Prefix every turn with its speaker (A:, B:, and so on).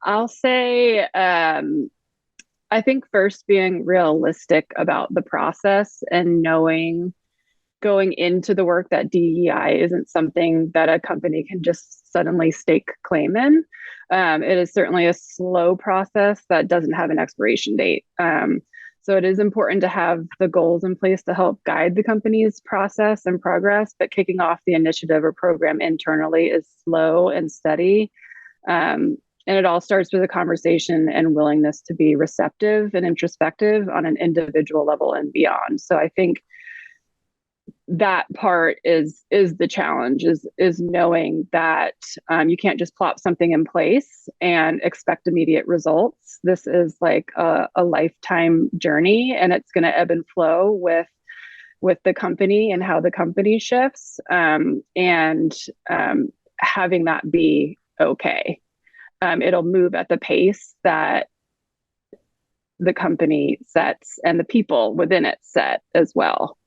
A: I'll say, I think first being realistic about the process and knowing going into the work that DEI isn't something that a company can just suddenly stake claim in. It is certainly a slow process that doesn't have an expiration date. So it is important to have the goals in place to help guide the company's process and progress, but kicking off the initiative or program internally is slow and steady. And it all starts with a conversation and willingness to be receptive and introspective on an individual level and beyond. So I think that part is the challenge is knowing that you can't just plop something in place and expect immediate results. This is like a lifetime journey, and it's going to ebb and flow with the company and how the company shifts, and having that be okay. It'll move at the pace that the company sets and the people within it set as well.